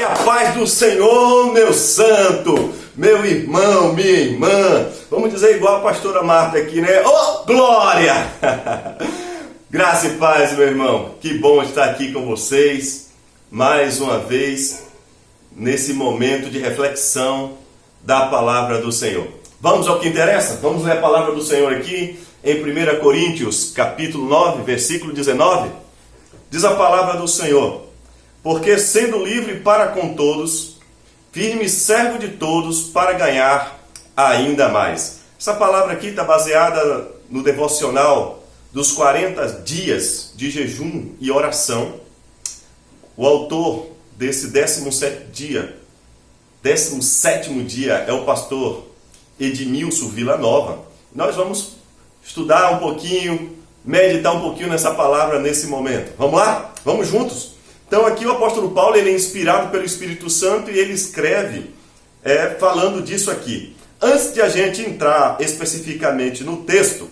e a paz do Senhor, meu santo, meu irmão, minha irmã. Vamos dizer igual a pastora Marta aqui, né? Oh, glória! Graça e paz, meu irmão. Que bom estar aqui com vocês, mais uma vez, nesse momento de reflexão da palavra do Senhor. Vamos ao que interessa? Vamos ler a palavra do Senhor aqui em 1 Coríntios, capítulo 9, versículo 19. Diz a palavra do Senhor: porque sendo livre para com todos, firme servo de todos para ganhar ainda mais. Essa palavra aqui está baseada no devocional dos 40 dias de jejum e oração. O autor desse 17º dia é o pastor Edmilson Villanova. Nós vamos estudar um pouquinho, meditar um pouquinho nessa palavra nesse momento. Vamos lá? Vamos juntos? Então aqui o apóstolo Paulo ele é inspirado pelo Espírito Santo e ele escreve falando disso aqui. Antes de a gente entrar especificamente no texto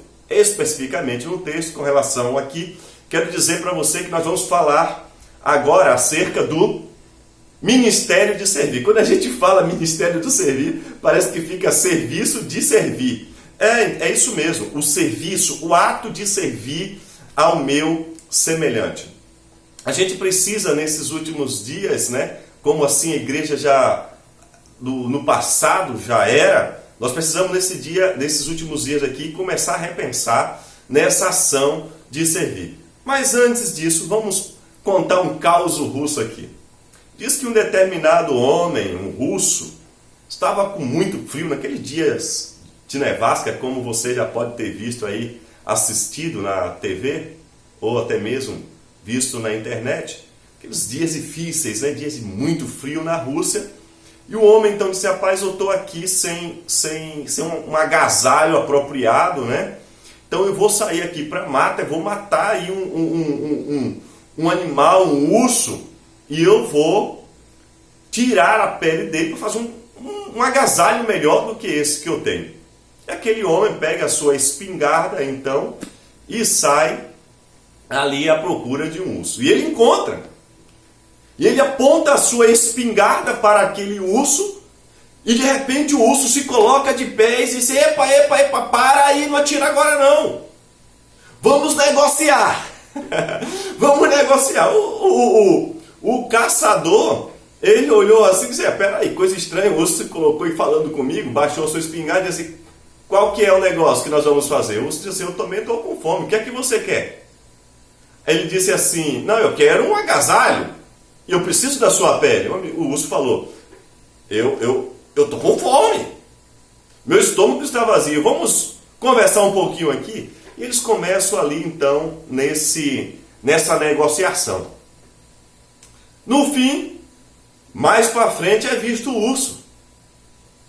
com relação aqui, quero dizer para você que nós vamos falar agora acerca do ministério de servir. Quando a gente fala ministério de servir, parece que fica serviço de servir. É isso mesmo, o serviço, o ato de servir ao meu semelhante. A gente precisa nesses últimos dias, como assim a igreja já no passado já era, nós precisamos nesses últimos dias aqui começar a repensar nessa ação de servir. Mas antes disso, vamos contar um caos russo aqui. Diz que um determinado homem, um russo, estava com muito frio naqueles dias de nevasca, como você já pode ter visto aí, assistido na TV, ou até mesmo visto na internet, aqueles dias difíceis, dias de muito frio na Rússia. E o homem então disse: rapaz, eu estou aqui sem um agasalho apropriado, então eu vou sair aqui para a mata, eu vou matar aí um animal, um urso, e eu vou tirar a pele dele para fazer um agasalho melhor do que esse que eu tenho. E aquele homem pega a sua espingarda então e sai ali à procura de um urso. E ele encontra. E ele aponta a sua espingarda para aquele urso. E de repente o urso se coloca de pé e diz: epa, para aí, não atira agora não. Vamos negociar. Vamos negociar. O caçador, ele olhou assim e disse: peraí, coisa estranha, o urso se colocou e falando comigo, baixou a sua espingarda e disse assim: qual que é o negócio que nós vamos fazer? O urso disse assim: eu também estou com fome, o que é que você quer? Ele disse assim: não, eu quero um agasalho, eu preciso da sua pele. O urso falou: eu estou com fome, meu estômago está vazio, vamos conversar um pouquinho aqui. E eles começam ali então nessa negociação. No fim, mais para frente é visto o urso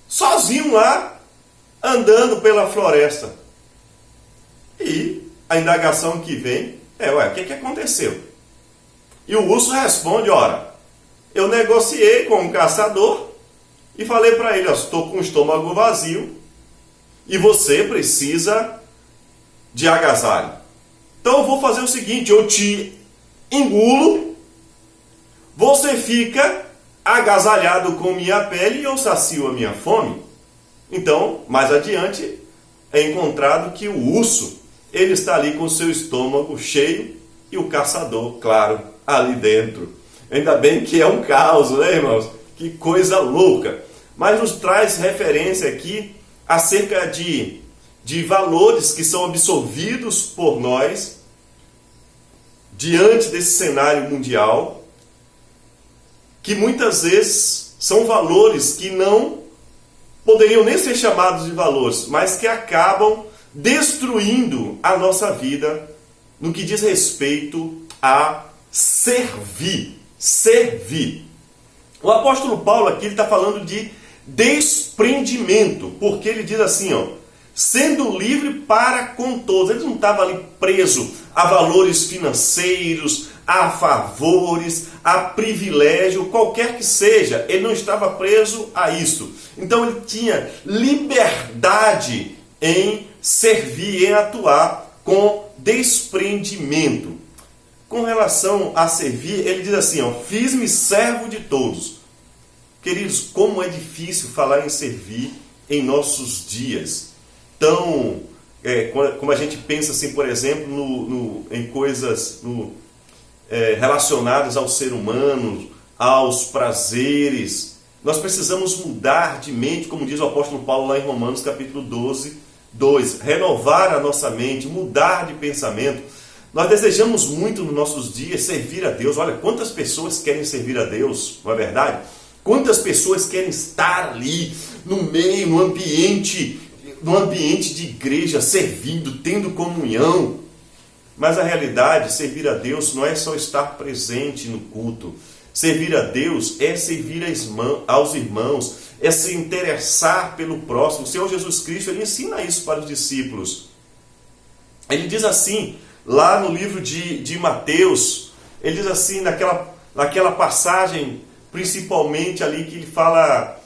sozinho lá, andando pela floresta. E a indagação que vem o que aconteceu? E o urso responde: ora, eu negociei com um caçador e falei para ele: estou com o estômago vazio e você precisa de agasalho. Então eu vou fazer o seguinte: eu te engulo, você fica agasalhado com minha pele e eu sacio a minha fome. Então, mais adiante, é encontrado que o urso ele está ali com o seu estômago cheio e o caçador, claro, ali dentro. Ainda bem que é um caos, irmãos? Que coisa louca. Mas nos traz referência aqui acerca de valores que são absorvidos por nós diante desse cenário mundial, que muitas vezes são valores que não poderiam nem ser chamados de valores, mas que acabam destruindo a nossa vida no que diz respeito a servir. O apóstolo Paulo aqui está falando de desprendimento, porque ele diz assim, sendo livre para com todos. Ele não estava ali preso a valores financeiros, a favores, a privilégio, qualquer que seja. Ele não estava preso a isso. Então ele tinha liberdade em servir, em atuar com desprendimento. Com relação a servir, ele diz assim, fiz-me servo de todos Queridos, como é difícil falar em servir em nossos dias. Então, como a gente pensa assim, por exemplo, em coisas relacionadas ao ser humano, aos prazeres, nós precisamos mudar de mente, como diz o apóstolo Paulo lá em Romanos capítulo 12, 2, renovar a nossa mente, mudar de pensamento. Nós desejamos muito nos nossos dias servir a Deus. Olha, quantas pessoas querem servir a Deus, não é verdade? Quantas pessoas querem estar ali, no meio, no ambiente de igreja, servindo, tendo comunhão. Mas a realidade, servir a Deus não é só estar presente no culto. Servir a Deus é servir aos irmãos, é se interessar pelo próximo. O Senhor Jesus Cristo, ele ensina isso para os discípulos. Ele diz assim, lá no livro de Mateus, ele diz assim, naquela passagem, principalmente ali que ele fala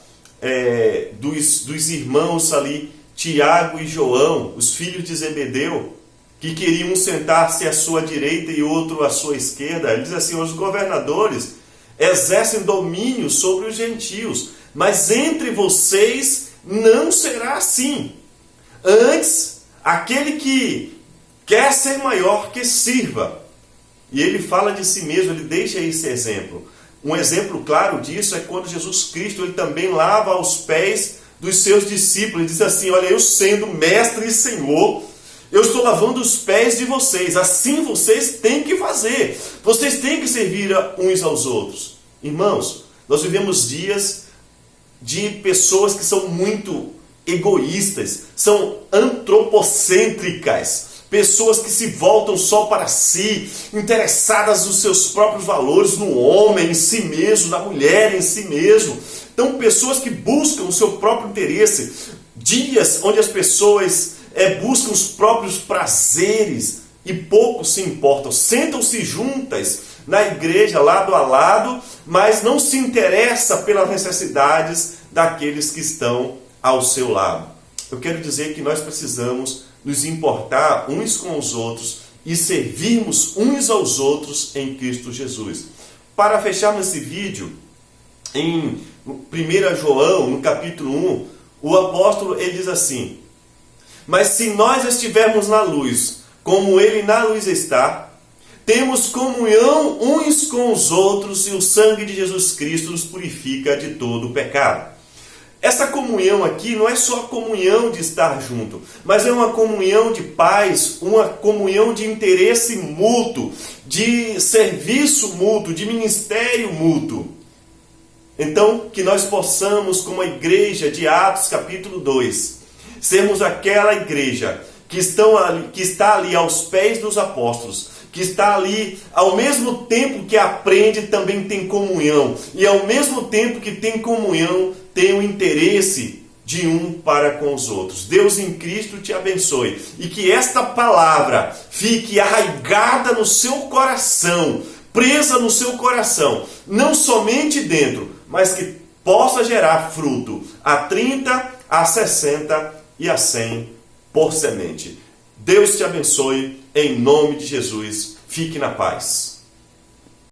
dos irmãos ali, Tiago e João, os filhos de Zebedeu, que queriam sentar-se à sua direita e outro à sua esquerda. Ele diz assim, os governadores exercem domínio sobre os gentios, mas entre vocês não será assim. Antes, aquele que quer ser maior, que sirva. E ele fala de si mesmo, ele deixa esse exemplo. Um exemplo claro disso é quando Jesus Cristo ele também lava os pés dos seus discípulos. Ele diz assim, olha, eu sendo mestre e senhor, eu estou lavando os pés de vocês. Assim vocês têm que fazer. Vocês têm que servir uns aos outros. Irmãos, nós vivemos dias de pessoas que são muito egoístas, são antropocêntricas. Pessoas que se voltam só para si, interessadas nos seus próprios valores, no homem em si mesmo, na mulher em si mesmo. Então, pessoas que buscam o seu próprio interesse. Dias onde as pessoas buscam os próprios prazeres e pouco se importam. Sentam-se juntas na igreja, lado a lado, mas não se interessa pelas necessidades daqueles que estão ao seu lado. Eu quero dizer que nós precisamos nos importar uns com os outros e servirmos uns aos outros em Cristo Jesus. Para fecharmos esse vídeo, em 1 João, no capítulo 1, o apóstolo ele diz assim, mas se nós estivermos na luz, como ele na luz está, temos comunhão uns com os outros e o sangue de Jesus Cristo nos purifica de todo o pecado. Essa comunhão aqui não é só a comunhão de estar junto, mas é uma comunhão de paz, uma comunhão de interesse mútuo, de serviço mútuo, de ministério mútuo. Então, que nós possamos, como a igreja de Atos capítulo 2, sermos aquela igreja que está ali aos pés dos apóstolos, que está ali, ao mesmo tempo que aprende, também tem comunhão. E ao mesmo tempo que tem comunhão, tem o interesse de um para com os outros. Deus em Cristo te abençoe. E que esta palavra fique arraigada no seu coração, presa no seu coração. Não somente dentro, mas que possa gerar fruto a 30, a 60 e a 100 por semente. Deus te abençoe, em nome de Jesus. Fique na paz.